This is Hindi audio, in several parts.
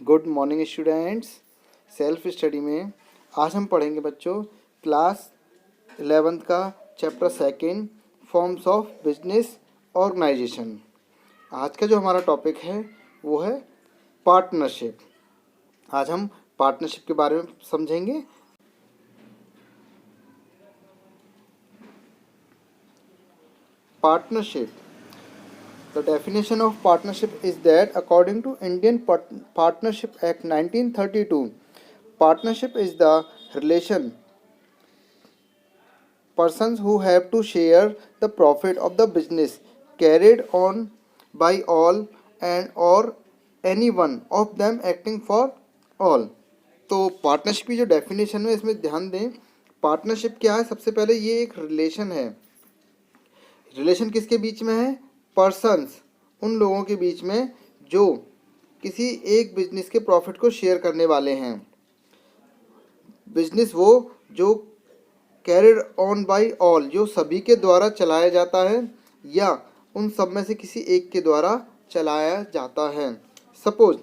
Good morning students. Self study में आज हम पढ़ेंगे बच्चों क्लास 11th का chapter second forms of business organisation. आज का जो हमारा टॉपिक है वो है पार्टनरशिप। आज हम पार्टनरशिप के बारे में समझेंगे। Partnership, the definition of partnership is that according to Indian Partnership Act 1932, partnership is the relation persons who have to share the profit of the business carried on by all and or any one of them acting for all। तो पार्टनरशिप की जो डेफिनेशन है इसमें ध्यान दें। पार्टनरशिप क्या है? सबसे पहले ये एक रिलेशन है। रिलेशन किसके बीच में है? पर्सन्स, उन लोगों के बीच में जो किसी एक बिजनेस के प्रॉफिट को शेयर करने वाले हैं। बिजनेस वो जो कैरिड ऑन बाय ऑल, जो सभी के द्वारा चलाया जाता है या उन सब में से किसी एक के द्वारा चलाया जाता है। सपोज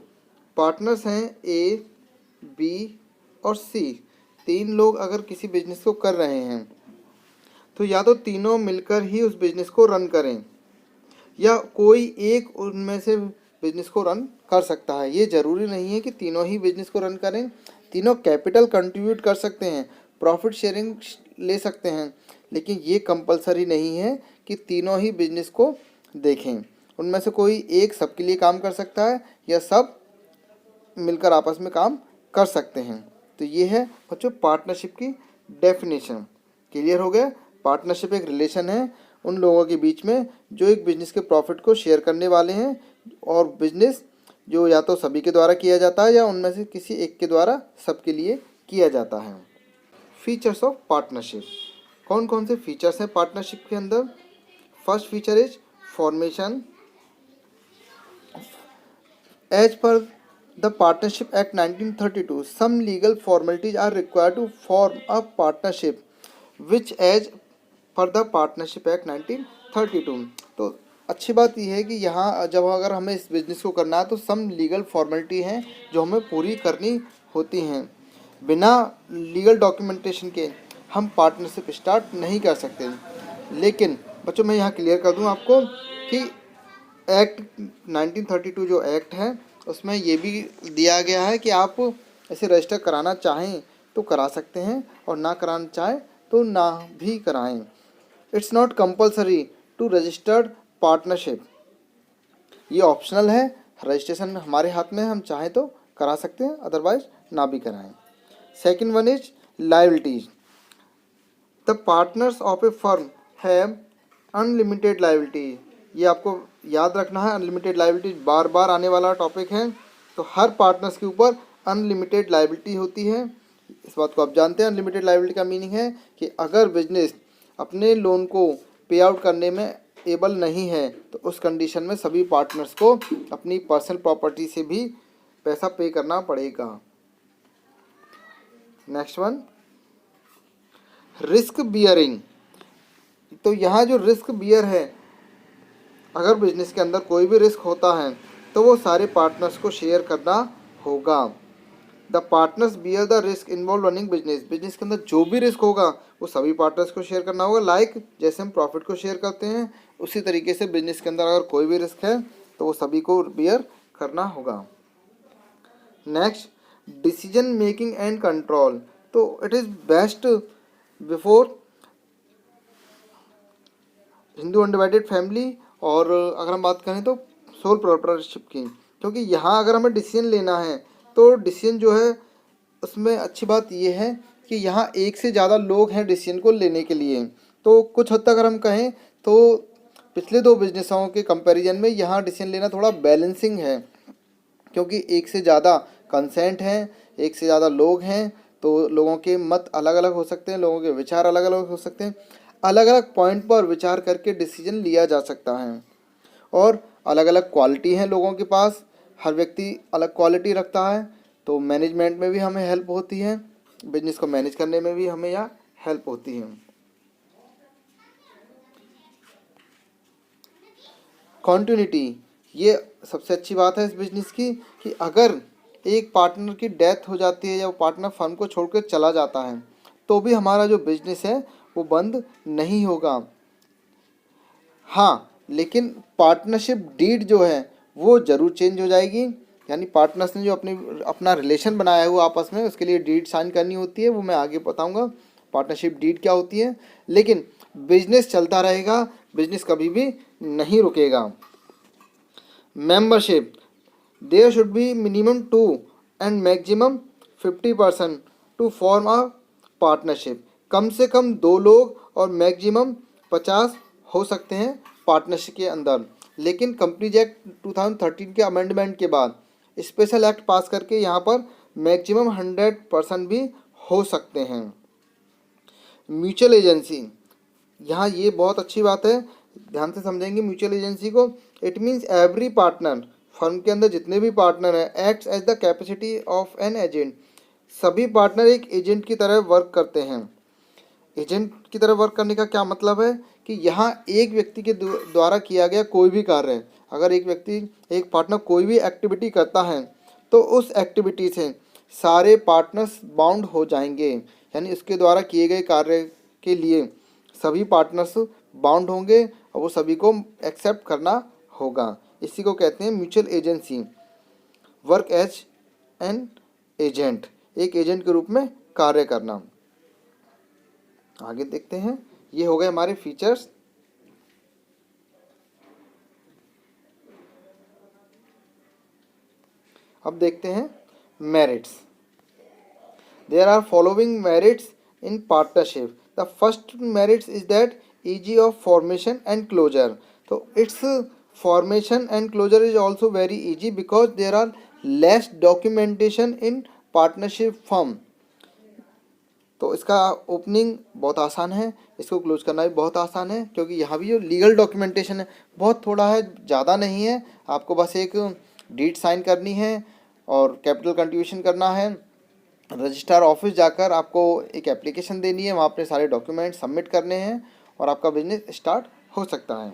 पार्टनर्स हैं ए, बी और सी। तीन लोग अगर किसी बिजनेस को कर रहे हैं तो या तो तीनों मिलकर ही उस बिजनेस को रन करें या कोई एक उनमें से बिजनेस को रन कर सकता है। ये ज़रूरी नहीं है कि तीनों ही बिजनेस को रन करें। तीनों कैपिटल कंट्रीब्यूट कर सकते हैं, प्रॉफिट शेयरिंग ले सकते हैं, लेकिन ये कंपलसरी नहीं है कि तीनों ही बिजनेस को देखें। उनमें से कोई एक सबके लिए काम कर सकता है या सब मिलकर आपस में काम कर सकते हैं। तो ये है बच्चों पार्टनरशिप की डेफिनेशन। क्लियर हो गया? पार्टनरशिप एक रिलेशन है उन लोगों के बीच में जो एक बिजनेस के प्रॉफिट को शेयर करने वाले हैं, और बिजनेस जो या तो सभी के द्वारा किया जाता है या उनमें से किसी एक के द्वारा सबके लिए किया जाता है। फीचर्स ऑफ पार्टनरशिप, कौन कौन से फीचर्स हैं पार्टनरशिप के अंदर? First feature is formation. As per the partnership act 1932 some legal formalities are required to form a partnership which as per the partnership act 1932। तो अच्छी बात यह है कि यहाँ जब अगर हमें इस बिज़नेस को करना है तो सम लीगल फॉर्मेलिटी हैं जो हमें पूरी करनी होती हैं। बिना लीगल डॉक्यूमेंटेशन के हम पार्टनरशिप स्टार्ट नहीं कर सकते। लेकिन बच्चों मैं यहाँ क्लियर कर दूँ आपको कि एक्ट 1932 जो एक्ट है उसमें ये भी दिया गया है कि आप इसे रजिस्टर कराना चाहें तो करा सकते हैं और ना कराना चाहें तो ना भी कराएं। It's not compulsory to registered partnership, ये ऑप्शनल है। रजिस्ट्रेशन हमारे हाथ में है, हम चाहें तो करा सकते हैं, अदरवाइज ना भी कराएं। Second one is liabilities. The partners of A firm have unlimited liability. ये आपको याद रखना है, अनलिमिटेड लायबिलिटी बार बार आने वाला टॉपिक है। तो हर पार्टनर्स के ऊपर अनलिमिटेड लायबिलिटी होती है। इस बात को आप जानते हैं। अनलिमिटेड लायबिलिटी का मीनिंग है कि अगर बिजनेस अपने लोन को पे आउट करने में एबल नहीं है तो उस कंडीशन में सभी पार्टनर्स को अपनी पर्सनल प्रॉपर्टी से भी पैसा पे करना पड़ेगा। Next one, risk bearing. तो यहाँ जो रिस्क बियर है, अगर बिजनेस के अंदर कोई भी रिस्क होता है तो वो सारे पार्टनर्स को शेयर करना होगा। The partners bear the risk involve running business. Business के अंदर जो भी रिस्क होगा वो सभी पार्टनर्स को शेयर करना होगा। लाइक जैसे हम प्रॉफिट को शेयर करते हैं उसी तरीके से बिजनेस के अंदर अगर कोई भी रिस्क है तो वो सभी को बियर करना होगा। Next, decision making and control. तो it is best before Hindu undivided family, और अगर हम बात करें तो सोल प्रोप्राइटरशिप की, क्योंकि यहाँ अगर हमें डिसीजन लेना है तो डिसीजन जो है उसमें अच्छी बात यह है कि यहाँ एक से ज़्यादा लोग हैं डिसीजन को लेने के लिए। तो कुछ हद तक अगर हम कहें तो पिछले दो बिजनेसों के कंपैरिजन में यहाँ डिसीजन लेना थोड़ा बैलेंसिंग है, क्योंकि एक से ज़्यादा कंसेंट हैं, एक से ज़्यादा लोग हैं, तो लोगों के मत अलग अलग हो सकते हैं, लोगों के विचार अलग अलग हो सकते हैं। अलग अलग पॉइंट पर विचार करके डिसीजन लिया जा सकता है, और अलग अलग क्वालिटी हैं लोगों के पास, हर व्यक्ति अलग क्वालिटी रखता है। तो मैनेजमेंट में भी हमें हेल्प होती है, बिजनेस को मैनेज करने में भी हमें यहाँ हेल्प होती है। कॉन्टिन्यूटी, ये सबसे अच्छी बात है इस बिजनेस की कि अगर एक पार्टनर की डेथ हो जाती है या वो पार्टनर फर्म को छोड़कर चला जाता है तो भी हमारा जो बिजनेस है वो बंद नहीं होगा। हाँ, लेकिन पार्टनरशिप डीड जो है वो ज़रूर चेंज हो जाएगी, यानी पार्टनर्स ने जो अपना रिलेशन बनाया है वो आपस में, उसके लिए डीड साइन करनी होती है, वो मैं आगे बताऊंगा पार्टनरशिप डीड क्या होती है। लेकिन बिजनेस चलता रहेगा, बिजनेस कभी भी नहीं रुकेगा। Membership, there should be minimum 2 and maximum 50% to form a partnership. कम से कम 2 लोग और मैक्सिमम 50 हो सकते हैं पार्टनरशिप के अंदर। लेकिन कंपनीज एक्ट 2013 के अमेंडमेंट के बाद स्पेशल एक्ट पास करके यहाँ पर मैक्सिमम 100% भी हो सकते हैं। म्यूचुअल एजेंसी, यहाँ ये बहुत अच्छी बात है, ध्यान से समझेंगे म्यूचुअल एजेंसी को। It means every partner, firm के अंदर जितने भी पार्टनर हैं, acts as the capacity of an agent. सभी पार्टनर एक एजेंट की तरह वर्क करते हैं। एजेंट की तरह वर्क करने का क्या मतलब है कि यहाँ एक व्यक्ति के द्वारा किया गया कोई भी कार्य है, अगर एक व्यक्ति, एक पार्टनर कोई भी एक्टिविटी करता है तो उस एक्टिविटी से सारे पार्टनर्स बाउंड हो जाएंगे, यानी उसके द्वारा किए गए कार्य के लिए सभी पार्टनर्स बाउंड होंगे और वो सभी को एक्सेप्ट करना होगा। इसी को कहते हैं mutual agency, work as an agent, एक एजेंट के रूप में कार्य करना। आगे देखते हैं, ये हो गए हमारे फीचर्स। अब देखते हैं merits. There are following merits in partnership. The first merits is that easy of formation and closure. तो its formation and closure is also very easy because there are less documentation in partnership firm. तो इसका ओपनिंग बहुत आसान है, इसको क्लोज करना भी बहुत आसान है, क्योंकि यहाँ भी जो लीगल डॉक्यूमेंटेशन है बहुत थोड़ा है, ज़्यादा नहीं है। आपको बस एक डीड साइन करनी है और कैपिटल कंट्रीब्यूशन करना है। रजिस्ट्रार ऑफिस जाकर आपको एक एप्लीकेशन देनी है, वहाँ अपने सारे डॉक्यूमेंट सबमिट करने हैं और आपका बिजनेस स्टार्ट हो सकता है।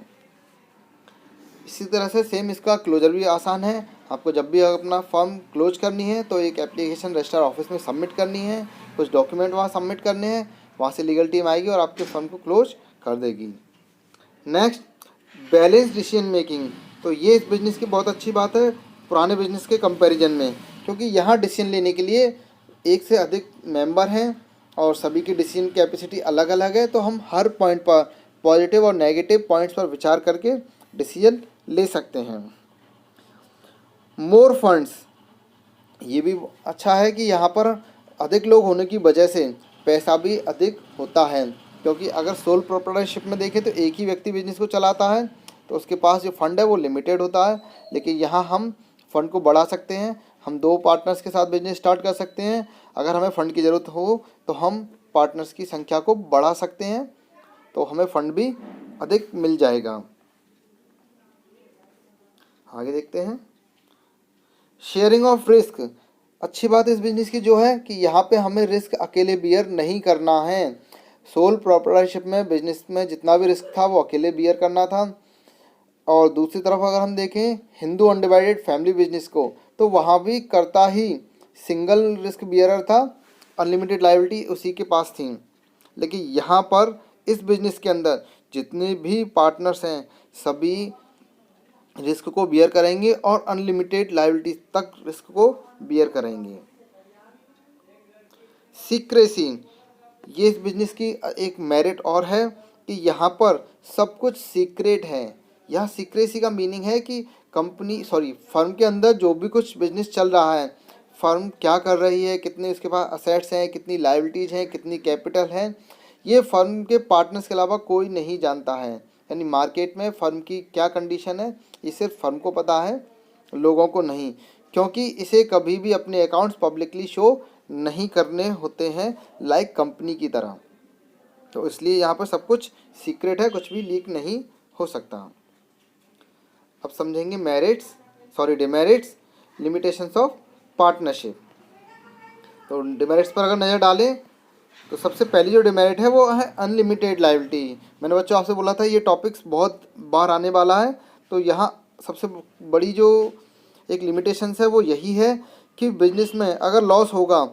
इसी तरह से सेम इसका क्लोजर भी आसान है। आपको जब भी अपना फर्म क्लोज करनी है तो एक एप्लीकेशन रजिस्ट्रार ऑफिस में सबमिट करनी है, कुछ डॉक्यूमेंट वहाँ सबमिट करने हैं, वहाँ से लीगल टीम आएगी और आपके फर्म को क्लोज कर देगी। Next, balance decision making. तो ये इस बिज़नेस की बहुत अच्छी बात है पुराने बिजनेस के कंपैरिजन में, क्योंकि यहाँ डिसीजन लेने के लिए एक से अधिक मेंबर हैं और सभी की डिसीजन कैपेसिटी अलग अलग है, तो हम हर पॉइंट पर पॉजिटिव और नेगेटिव पॉइंट्स पर विचार करके डिसीजन ले सकते हैं। मोर फंड्स, ये भी अच्छा है कि यहाँ पर अधिक लोग होने की वजह से पैसा भी अधिक होता है, क्योंकि अगर सोल प्रोप्राइटरशिप में देखें तो एक ही व्यक्ति बिजनेस को चलाता है तो उसके पास जो फंड है वो लिमिटेड होता है। लेकिन यहाँ हम फंड को बढ़ा सकते हैं, हम 2 पार्टनर्स के साथ बिजनेस स्टार्ट कर सकते हैं। अगर हमें फ़ंड की ज़रूरत हो तो हम पार्टनर्स की संख्या को बढ़ा सकते हैं, तो हमें फ़ंड भी अधिक मिल जाएगा। आगे देखते हैं, शेयरिंग ऑफ रिस्क। अच्छी बात इस बिजनेस की जो है कि यहाँ पे हमें रिस्क अकेले बियर नहीं करना है। सोल प्रोप्राइटरशिप में बिजनेस में जितना भी रिस्क था वो अकेले बियर करना था, और दूसरी तरफ अगर हम देखें हिंदू अनडिवाइडेड फैमिली बिजनेस को, तो वहाँ भी करता ही सिंगल रिस्क बियरर था, अनलिमिटेड लायबिलिटी उसी के पास थी। लेकिन यहाँ पर इस बिजनेस के अंदर जितने भी पार्टनर्स हैं सभी रिस्क को बियर करेंगे और अनलिमिटेड लायबिलिटी तक रिस्क को बियर करेंगे। सीक्रेसी, ये इस बिजनेस की एक मेरिट और है कि यहाँ पर सब कुछ सीक्रेट है। यह सीक्रेसी का मीनिंग है कि फर्म के अंदर जो भी कुछ बिजनेस चल रहा है, फर्म क्या कर रही है, कितने उसके पास असेट्स हैं, कितनी लायबिलिटीज़ हैं, कितनी कैपिटल है, ये फर्म के पार्टनर्स के अलावा कोई नहीं जानता है। यानी मार्केट में फर्म की क्या कंडीशन है ये सिर्फ फर्म को पता है, लोगों को नहीं, क्योंकि इसे कभी भी अपने अकाउंट्स पब्लिकली शो नहीं करने होते हैं लाइक कंपनी की तरह। तो इसलिए यहाँ पर सब कुछ सीक्रेट है, कुछ भी लीक नहीं हो सकता। अब समझेंगे डिमेरिट्स, लिमिटेशंस ऑफ पार्टनरशिप। तो डिमेरिट्स पर अगर नज़र डालें तो सबसे पहली जो डिमेरिट है वो है अनलिमिटेड लायबिलिटी। मैंने बच्चों आपसे बोला था ये टॉपिक्स बहुत बार आने वाला है, तो यहाँ सबसे बड़ी जो एक लिमिटेशंस है वो यही है कि बिजनेस में अगर लॉस होगा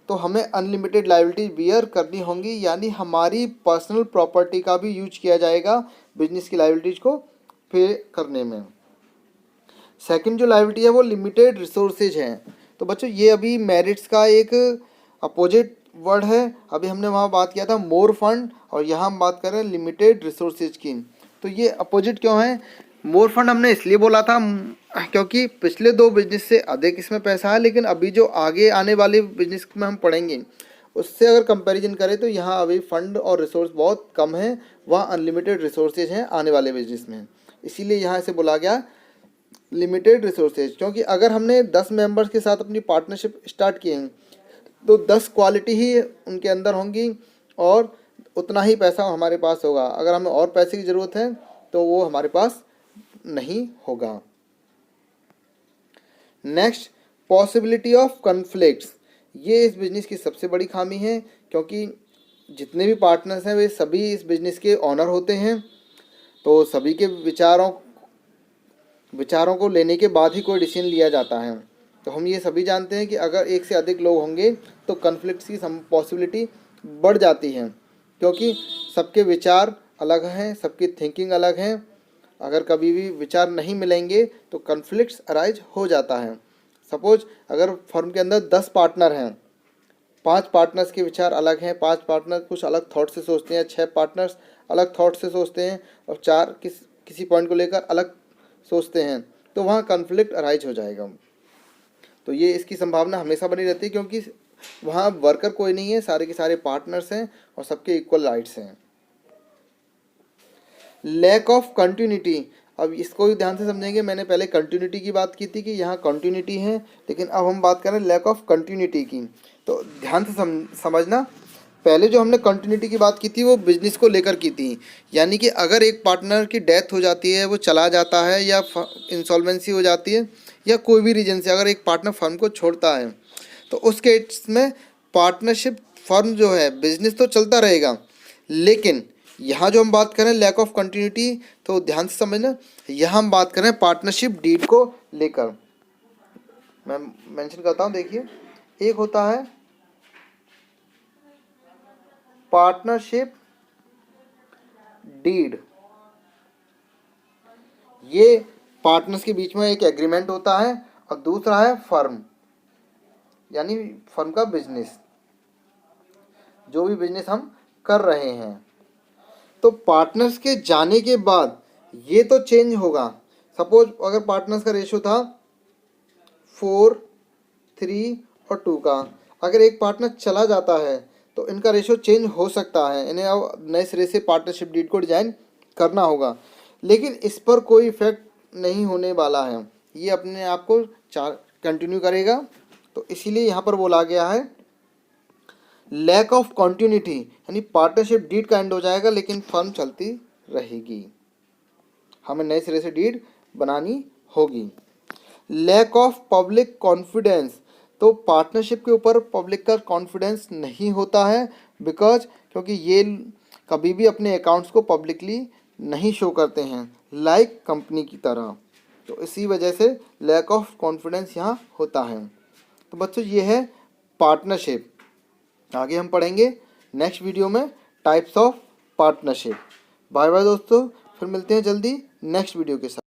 तो हमें अनलिमिटेड लायबिलिटी बियर करनी होंगी, यानी हमारी पर्सनल प्रॉपर्टी का भी यूज किया जाएगा बिजनेस की लायबिलिटीज को पे करने में। सेकंड जो लायबिलिटी है वो लिमिटेड रिसोर्सेज है। तो बच्चों ये अभी मेरिट्स का एक अपोजिट वर्ड है। अभी हमने वहाँ बात किया था मोर फंड और यहाँ हम बात कर रहे हैं लिमिटेड रिसोर्सेज की। तो ये अपोजिट क्यों है? मोर फंड हमने इसलिए बोला था क्योंकि पिछले दो बिजनेस से अधिक इसमें पैसा है, लेकिन अभी जो आगे आने वाले बिजनेस में हम पढ़ेंगे उससे अगर कंपैरिजन करें तो यहाँ अभी फंड और रिसोर्स बहुत कम है, वहाँ अनलिमिटेड रिसोर्सेज हैं आने वाले बिजनेस में, इसीलिए यहाँ से बोला गया लिमिटेड रिसोर्सेज। क्योंकि अगर हमने 10 मेंबर्स के साथ अपनी पार्टनरशिप स्टार्ट किए हैं तो 10 क्वालिटी ही उनके अंदर होंगी और उतना ही पैसा हमारे पास होगा। अगर हमें और पैसे की ज़रूरत है तो वो हमारे पास नहीं होगा। Next, possibility of conflicts. ये इस बिजनेस की सबसे बड़ी खामी है, क्योंकि जितने भी पार्टनर्स हैं वे सभी इस बिजनेस के ऑनर होते हैं, तो सभी के विचारों को लेने के बाद ही कोई डिसीजन लिया जाता है। तो हम ये सभी जानते हैं कि अगर एक से अधिक लोग होंगे तो कन्फ्लिक्ट्स की पॉसिबिलिटी बढ़ जाती है, क्योंकि सबके विचार अलग हैं, सबकी थिंकिंग अलग हैं। अगर कभी भी विचार नहीं मिलेंगे तो कन्फ्लिक्ट्स अराइज हो जाता है। सपोज अगर फर्म के अंदर 10 पार्टनर हैं, 5 पार्टनर्स के विचार अलग हैं, 5 पार्टनर कुछ अलग थॉट से सोचते हैं, 6 पार्टनर्स अलग थॉट से सोचते हैं और 4 किसी पॉइंट को लेकर अलग सोचते हैं, तो वहाँ कन्फ्लिक्ट अराइज हो जाएगा। तो ये इसकी संभावना हमेशा बनी रहती है, क्योंकि वहाँ वर्कर कोई नहीं है, सारे के सारे पार्टनर्स हैं और सबके इक्वल राइट्स हैं। लैक ऑफ कंटिन्यूटी, अब इसको भी ध्यान से समझेंगे। मैंने पहले कंटिन्यूटी की बात की थी कि यहाँ कंटिन्यूटी है, लेकिन अब हम बात करें लैक ऑफ कंटिन्यूटी की। तो ध्यान से समझना, पहले जो हमने कंटिन्यूटी की बात की थी वो बिजनेस को लेकर की थी, यानी कि अगर एक पार्टनर की डेथ हो जाती है, वो चला जाता है या इंसॉल्वेंसी हो जाती है या कोई भी रीजन से अगर एक पार्टनर फर्म को छोड़ता है, तो उस केस में पार्टनरशिप फर्म जो है बिजनेस तो चलता रहेगा, लेकिन यहाँ जो हम बात करें लैक ऑफ कंटिन्यूटी, तो ध्यान से समझना, यहाँ हम बात करें पार्टनरशिप डीड को लेकर। मैं मेंशन करता हूँ, देखिए, एक होता है पार्टनरशिप डीड, ये पार्टनर्स के बीच में एक एग्रीमेंट होता है, और दूसरा है फर्म, यानी फर्म का बिजनेस, जो भी बिजनेस हम कर रहे हैं। तो पार्टनर्स के जाने के बाद ये तो चेंज होगा। सपोज अगर पार्टनर्स का रेशो था 4, 3 और 2 का, अगर एक पार्टनर चला जाता है तो इनका रेशो चेंज हो सकता है, इन्हें अब नए सिरे से पार्टनरशिप डीड को डिजाइन करना होगा, लेकिन इस पर कोई इफेक्ट नहीं होने वाला है, ये अपने आप को कंटिन्यू करेगा। तो इसीलिए यहाँ पर बोला गया है लैक ऑफ कंटिन्यूटी, यानी पार्टनरशिप डीड का एंड हो जाएगा लेकिन फर्म चलती रहेगी, हमें नए सिरे से डीड बनानी होगी। लैक ऑफ पब्लिक कॉन्फिडेंस, तो पार्टनरशिप के ऊपर पब्लिक का कॉन्फिडेंस नहीं होता है, क्योंकि ये कभी भी अपने अकाउंट्स को पब्लिकली नहीं शो करते हैं लाइक कंपनी की तरह, तो इसी वजह से लैक ऑफ कॉन्फिडेंस यहाँ होता है। तो बच्चों ये है पार्टनरशिप। आगे हम पढ़ेंगे नेक्स्ट वीडियो में types of partnership. Bye bye दोस्तों, फिर मिलते हैं जल्दी नेक्स्ट वीडियो के साथ।